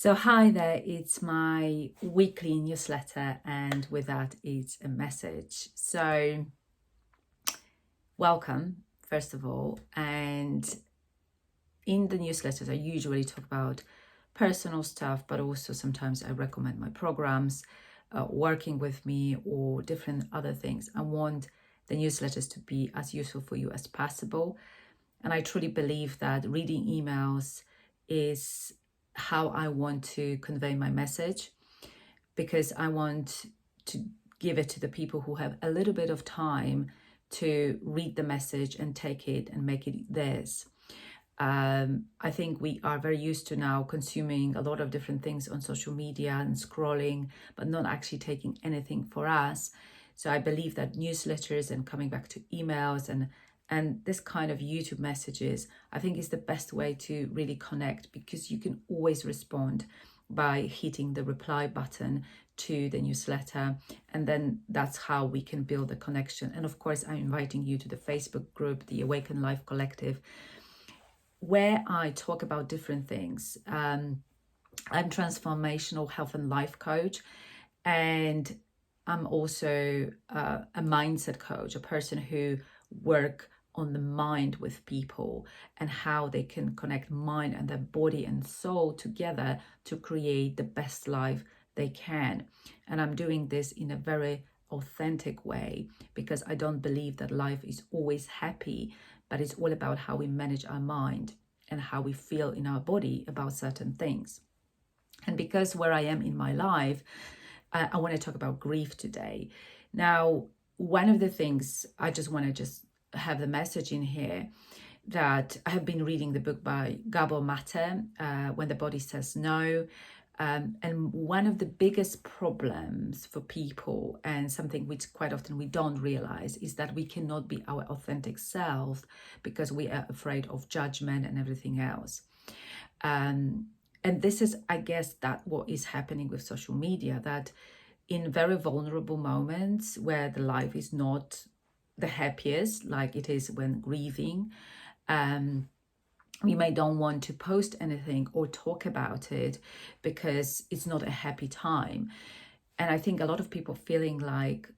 So hi there, it's my weekly newsletter, and with that it's a message. So welcome, first of all. And in the newsletters I usually talk about personal stuff, but also sometimes I recommend my programs, working with me, or different other things. I want the newsletters to be as useful for you as possible. And I truly believe that reading emails is how I want to convey my message, because I want to give it to the people who have a little bit of time to read the message and take it and make it theirs. I think we are very used to now consuming a lot of different things on social media and scrolling, but not actually taking anything for us. So I believe that newsletters and coming back to emails and this kind of YouTube messages, I think is the best way to really connect, because you can always respond by hitting the reply button to the newsletter, and then that's how we can build a connection. And of course, I'm inviting you to the Facebook group, the Awaken Life Collective, where I talk about different things. I'm transformational health and life coach, and I'm also a mindset coach, a person who work on the mind with people and how they can connect mind and their body and soul together to create the best life they can. And I'm doing this in a very authentic way, because I don't believe that life is always happy, but it's all about how we manage our mind and how we feel in our body about certain things. And because where I am in my life, I want to talk about grief today. Now, one of the things I just want to have the message in here, that I have been reading the book by Gabor Mate, When the Body Says No. And one of the biggest problems for people, and something which quite often we don't realize, is that we cannot be our authentic self because we are afraid of judgment and everything else. And this is, I guess, that what is happening with social media, that in very vulnerable moments where the life is not the happiest, like it is when grieving, we may don't want to post anything or talk about it because it's not a happy time. And I think a lot of people feeling like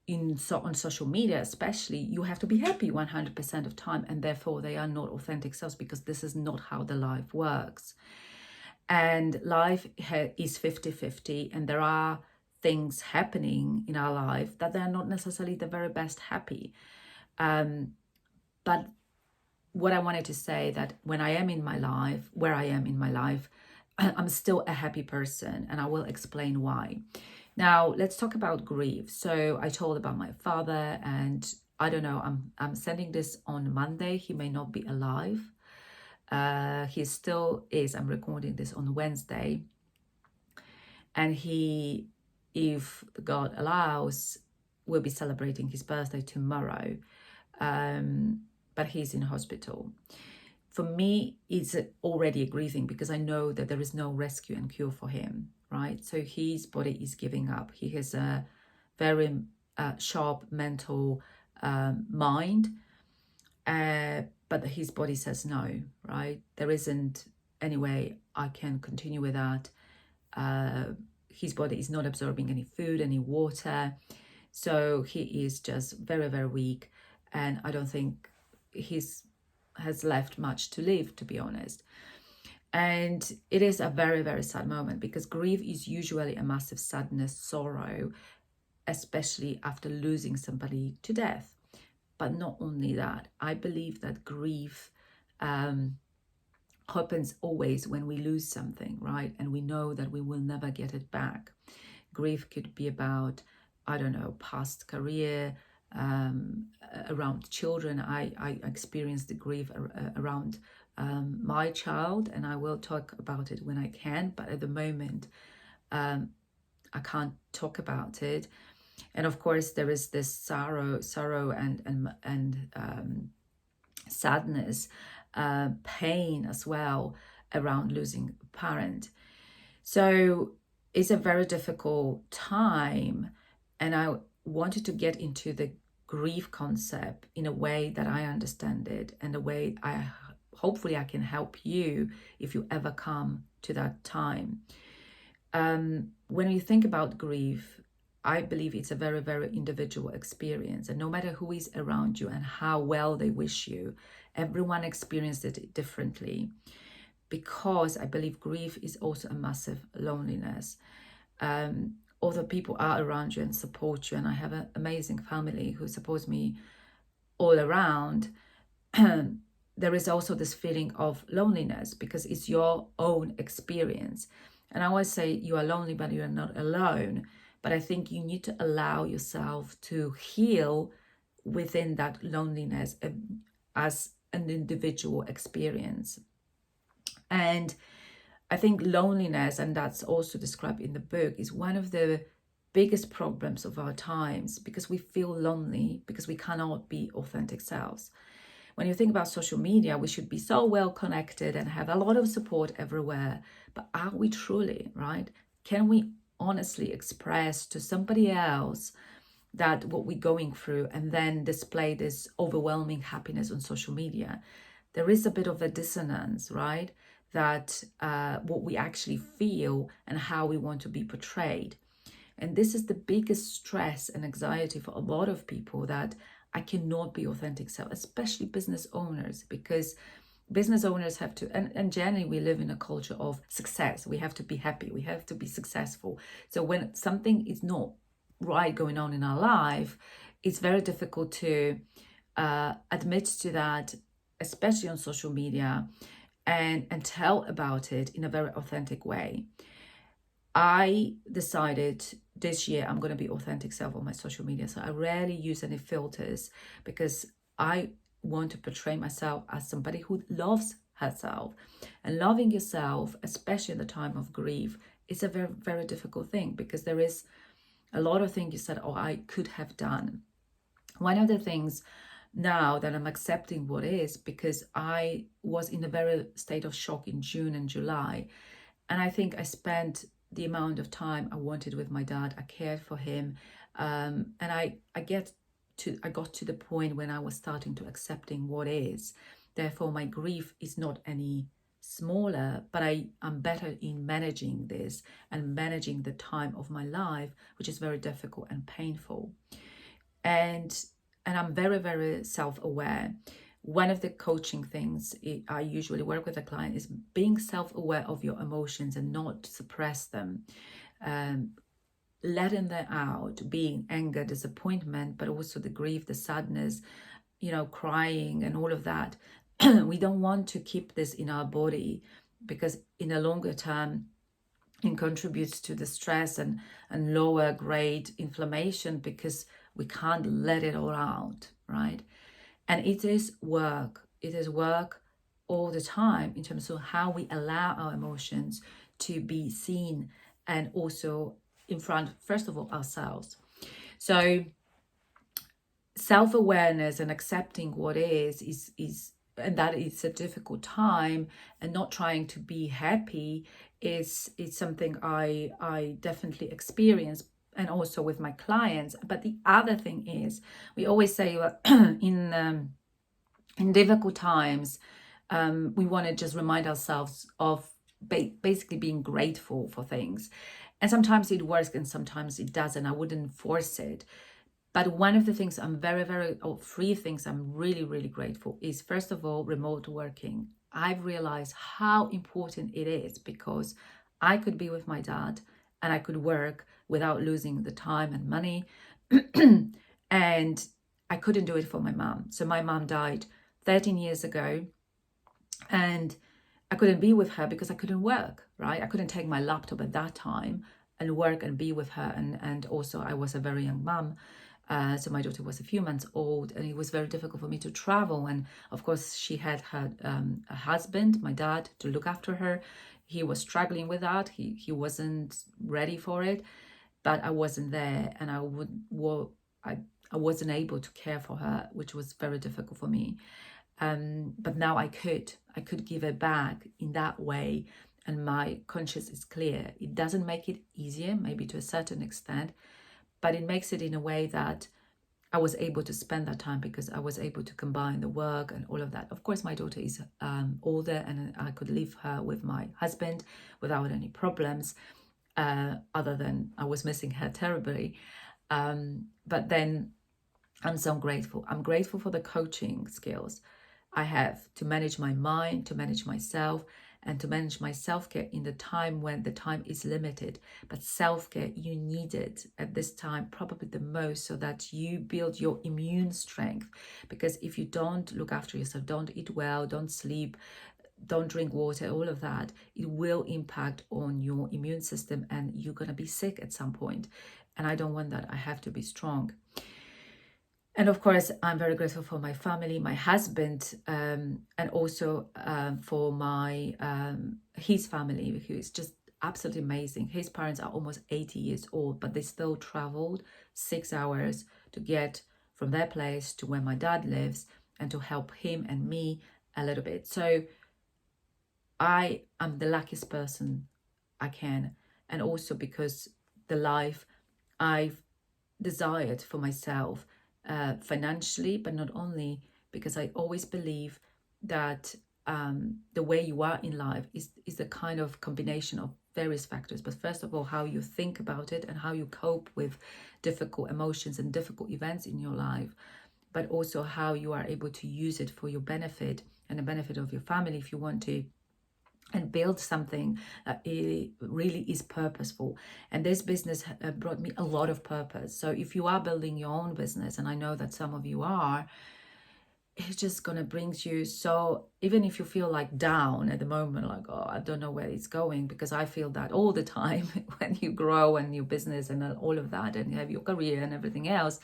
on social media especially, you have to be happy 100% of time, and therefore they are not authentic selves, because this is not how the life works. And life is 50-50, and there are things happening in our life that they're not necessarily the very best happy. But what I wanted to say, that when I am in my life, where I am in my life, I'm still a happy person, and I will explain why. Now, let's talk about grief. So I told about my father, and I don't know, I'm sending this on Monday. He may not be alive. He still is. I'm recording this on Wednesday. And he, if God allows, will be celebrating his birthday tomorrow. But he's in hospital. For me, it's already a grieving, because I know that there is no rescue and cure for him, right? So his body is giving up. He has a very sharp mental mind, but his body says no, right? There isn't any way I can continue with that. His body is not absorbing any food, any water. So he is just very, very weak. And I don't think has left much to live, to be honest. And it is a very, very sad moment, because grief is usually a massive sadness, sorrow, especially after losing somebody to death. But not only that, I believe that grief happens always when we lose something, right? And we know that we will never get it back. Grief could be about, I don't know, past career, around children. I experienced the grief around my child, and I will talk about it when I can, but at the moment I can't talk about it. And of course there is this sorrow and sadness, pain as well around losing a parent. So it's a very difficult time, and I wanted to get into the grief concept in a way that I understand it, and a way I hopefully I can help you if you ever come to that time. When you think about grief, I believe it's a very, very individual experience. And no matter who is around you and how well they wish you, everyone experienced it differently. Because I believe grief is also a massive loneliness. Other people are around you and support you. And I have an amazing family who supports me all around. There is also this feeling of loneliness because it's your own experience. And I always say you are lonely, but you are not alone. But I think you need to allow yourself to heal within that loneliness as an individual experience. And I think loneliness, and that's also described in the book, is one of the biggest problems of our times because we feel lonely because we cannot be authentic selves. When you think about social media, we should be so well connected and have a lot of support everywhere. But are we truly, right? Can we honestly express to somebody else that what we're going through and then display this overwhelming happiness on social media? There is a bit of a dissonance, right? That what we actually feel and how we want to be portrayed. And this is the biggest stress and anxiety for a lot of people, that I cannot be authentic self, especially business owners, because business owners have to, and generally we live in a culture of success. We have to be happy, we have to be successful. So when something is not right going on in our life, it's very difficult to admit to that, especially on social media, and tell about it in a very authentic way. I decided this year I'm going to be authentic self on my social media. So I rarely use any filters because I want to portray myself as somebody who loves herself. And loving yourself, especially in the time of grief, is a very, very difficult thing because there is a lot of things you said, oh, I could have done. One of the things now that I'm accepting what is, because I was in a very state of shock in June and July. And I think I spent the amount of time I wanted with my dad. I cared for him. And I got to the point when I was starting to accepting what is. Therefore, my grief is not any smaller, but I'm better in managing this and managing the time of my life, which is very difficult and painful. And I'm very, very self-aware. One of the coaching things I usually work with a client is being self-aware of your emotions and not suppress them. Letting them out, being anger, disappointment, but also the grief, the sadness, crying and all of that. We don't want to keep this in our body because in a longer term, it contributes to the stress and lower grade inflammation because we can't let it all out, right? And it is work. It is work all the time in terms of how we allow our emotions to be seen and also in front, first of all, ourselves. So self-awareness and accepting what is and that it's a difficult time and not trying to be happy is something I definitely experience, and also with my clients. But the other thing is, we always say in difficult times, we want to just remind ourselves of basically being grateful for things. And sometimes it works and sometimes it doesn't. I wouldn't force it. But one of the things three things I'm really, really grateful is, first of all, remote working. I've realized how important it is because I could be with my dad and I could work without losing the time and money. And I couldn't do it for my mom. So my mom died 13 years ago and I couldn't be with her because I couldn't work, right? I couldn't take my laptop at that time and work and be with her. And also I was a very young mom. So my daughter was a few months old and it was very difficult for me to travel. And of course she had a husband, my dad, to look after her. He was struggling with that. He wasn't ready for it, but I wasn't there and I wasn't able to care for her, which was very difficult for me. But now I could give it back in that way. And my conscience is clear. It doesn't make it easier, maybe to a certain extent, but it makes it in a way that I was able to spend that time because I was able to combine the work and all of that. Of course, my daughter is older and I could leave her with my husband without any problems, other than I was missing her terribly. But then I'm so grateful. I'm grateful for the coaching skills I have to manage my mind, to manage myself, and to manage my self-care in the time when the time is limited. But self-care, you need it at this time probably the most, so that you build your immune strength. Because if you don't look after yourself, don't eat well, don't sleep, don't drink water, all of that, it will impact on your immune system and you're going to be sick at some point. And I don't want that. I have to be strong. And of course, I'm very grateful for my family, my husband, and also for my his family, who is just absolutely amazing. His parents are almost 80 years old, but they still traveled 6 hours to get from their place to where my dad lives and to help him and me a little bit. So I am the luckiest person I can. And also because the life I've desired for myself, financially, but not only, because I always believe that the way you are in life is a kind of combination of various factors. But first of all, how you think about it and how you cope with difficult emotions and difficult events in your life, but also how you are able to use it for your benefit and the benefit of your family if you want to, and build something that really is purposeful. And this business brought me a lot of purpose. So if you are building your own business, and I know that some of you are, it's just gonna bring you, so even if you feel like down at the moment, like, oh, I don't know where it's going, because I feel that all the time when you grow and your business and all of that, and you have your career and everything else,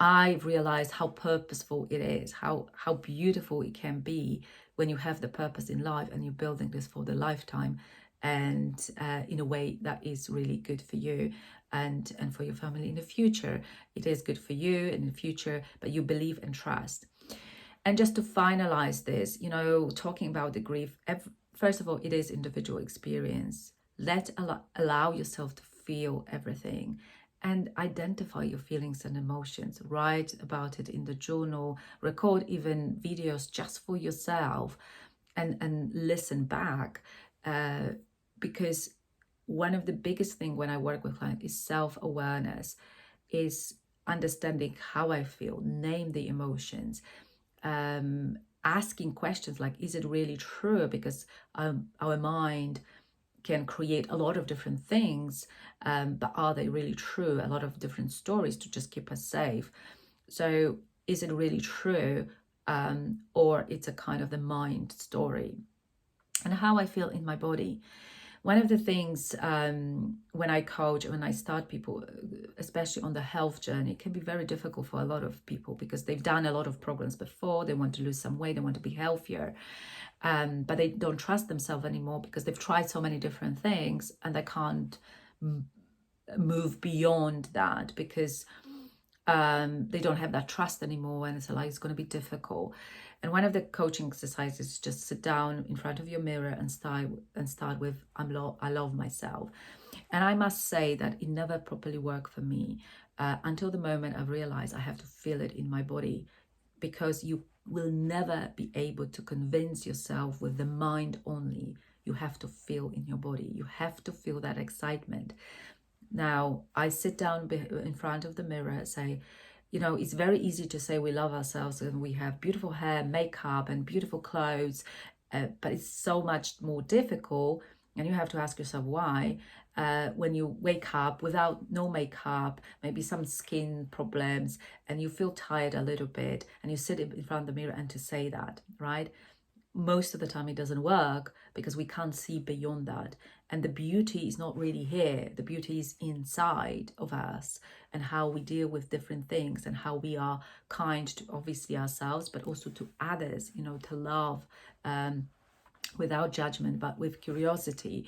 I've realized how purposeful it is, how beautiful it can be when you have the purpose in life and you're building this for the lifetime, and in a way that is really good for you and for your family in the future. It is good for you in the future, but you believe and trust. And just to finalize this, talking about the grief, first of all, it is individual experience. Allow yourself to feel everything and identify your feelings and emotions. Write about it in the journal, record even videos just for yourself, and listen back, because one of the biggest things when I work with clients is self-awareness, is understanding how I feel, name the emotions, asking questions like, is it really true? Because our mind can create a lot of different things, but are they really true? A lot of different stories to just keep us safe. So is it really true, or it's a kind of the mind story? And how I feel in my body. One of the things, when I coach, when I start people, especially on the health journey, it can be very difficult for a lot of people because they've done a lot of programs before. They want to lose some weight, they want to be healthier, but they don't trust themselves anymore because they've tried so many different things and they can't move beyond that because they don't have that trust anymore, and it's like it's going to be difficult. And one of the coaching exercises is just sit down in front of your mirror and start with, I love myself. And I must say that it never properly worked for me until the moment I realized I have to feel it in my body, because you will never be able to convince yourself with the mind only. You have to feel in your body. You have to feel that excitement. Now, I sit down in front of the mirror, say, it's very easy to say we love ourselves and we have beautiful hair, makeup, and beautiful clothes, but it's so much more difficult, and you have to ask yourself why, when you wake up without no makeup, maybe some skin problems, and you feel tired a little bit, and you sit in front of the mirror and to say that, right? Most of the time it doesn't work because we can't see beyond that. And the beauty is not really here. The beauty is inside of us, and how we deal with different things, and how we are kind to obviously ourselves, but also to others, to love without judgment, but with curiosity.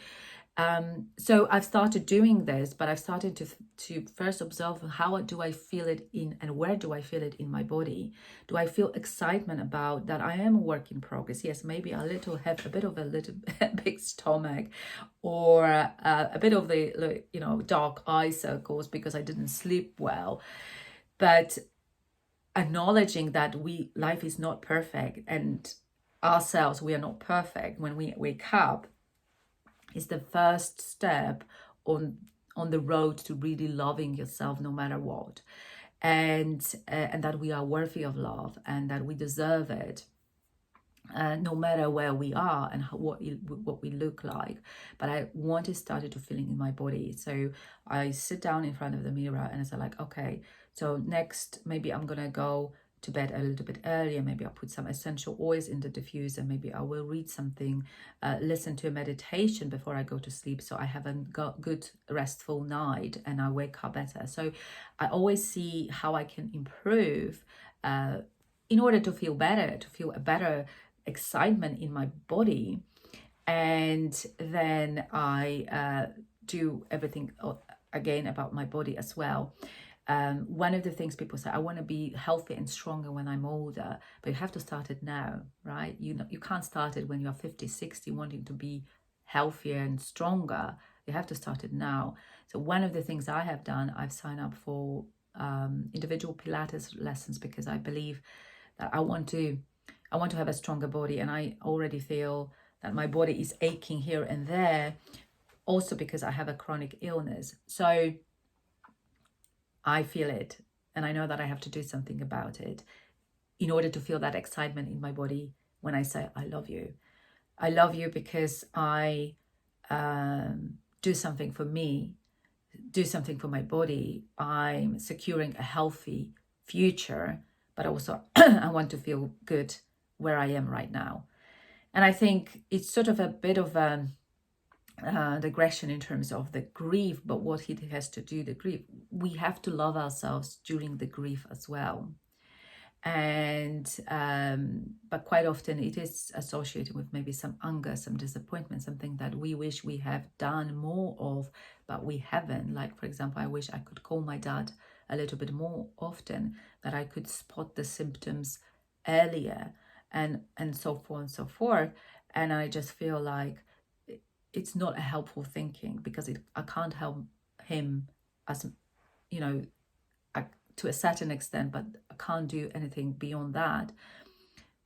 So I've started doing this, but I've started to first observe how do I feel it in, and where do I feel it in my body? Do I feel excitement about that I am a work in progress? Yes, maybe have a bit of a big stomach, or a bit of the dark eye circles because I didn't sleep well. But acknowledging that life is not perfect, and ourselves, we are not perfect when we wake up, is the first step on the road to really loving yourself no matter what, and that we are worthy of love and that we deserve it, no matter where we are and what we look like. But I wanted started to feeling in my body. So I sit down in front of the mirror and I said like, okay, so next maybe I'm gonna go to bed a little bit earlier. Maybe I'll put some essential oils in the diffuser. Maybe I will read something, listen to a meditation before I go to sleep, so I have a good restful night and I wake up better. So I always see how I can improve in order to feel better, to feel a better excitement in my body. And then I do everything again about my body as well. One of the things people say, I want to be healthy and stronger when I'm older, but you have to start it now, right? You can't start it when you're 50, 60, wanting to be healthier and stronger. You have to start it now. So one of the things I have done, I've signed up for individual Pilates lessons, because I believe that I want to have a stronger body, and I already feel that my body is aching here and there, also because I have a chronic illness. So I feel it, and I know that I have to do something about it in order to feel that excitement in my body when I say, I love you. I love you because I do something for me, do something for my body. I'm securing a healthy future, but also I want to feel good where I am right now. And I think it's sort of a bit of a digression in terms of the grief, but what it has to do, the grief, we have to love ourselves during the grief as well. And but quite often it is associated with maybe some anger, some disappointment, something that we wish we have done more of, but we haven't. Like, for example, I wish I could call my dad a little bit more often, that I could spot the symptoms earlier, and so forth and so forth. And I just feel like it's not a helpful thinking, because I can't help him, as you know, to a certain extent, but I can't do anything beyond that.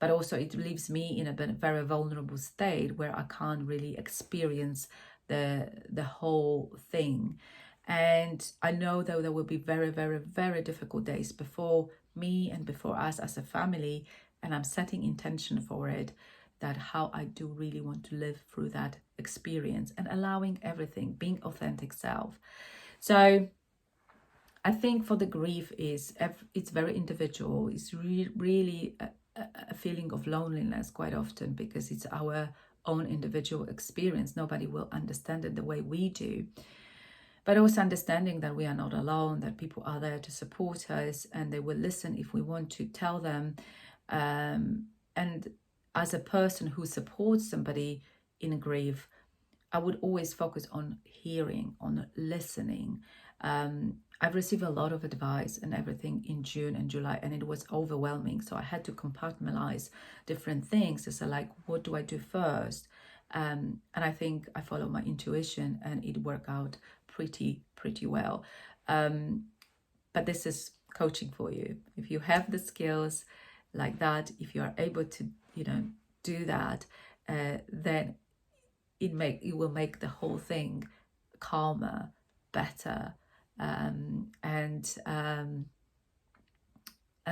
But also it leaves me in a very vulnerable state where I can't really experience the whole thing. And I know that there will be very, very, very difficult days before me and before us as a family, and I'm setting intention for it, that how I do really want to live through that experience and allowing everything, being authentic self. So I think for the grief it's very individual. It's really a feeling of loneliness quite often, because it's our own individual experience. Nobody will understand it the way we do. But also understanding that we are not alone, that people are there to support us, and they will listen if we want to tell them. And as a person who supports somebody in grief, I would always focus on hearing, on listening. I've received a lot of advice and everything in June and July, and it was overwhelming. So I had to compartmentalize different things. So like, what do I do first? And I think I follow my intuition, and it worked out pretty well. But this is coaching for you. If you have the skills like that, if you are able to, do that, then it will make the whole thing calmer, better, and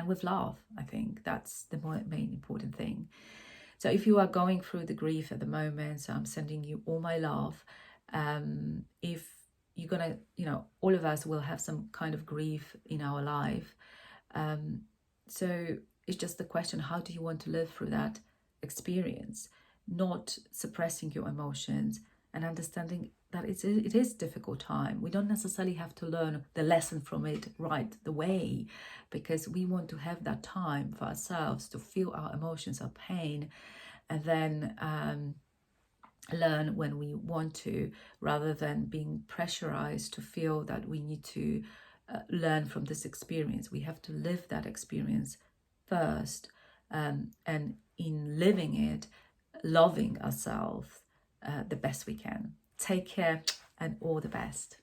with love. I think that's the main important thing. So if you are going through the grief at the moment, so I'm sending you all my love. If you're gonna, all of us will have some kind of grief in our life. So it's just the question, how do you want to live through that experience? Not suppressing your emotions, and understanding that it is a difficult time. We don't necessarily have to learn the lesson from it right the way, because we want to have that time for ourselves to feel our emotions, our pain, and then learn when we want to, rather than being pressurized to feel that we need to learn from this experience. We have to live that experience first, and in living it, loving ourselves the best we can. Take care, and all the best.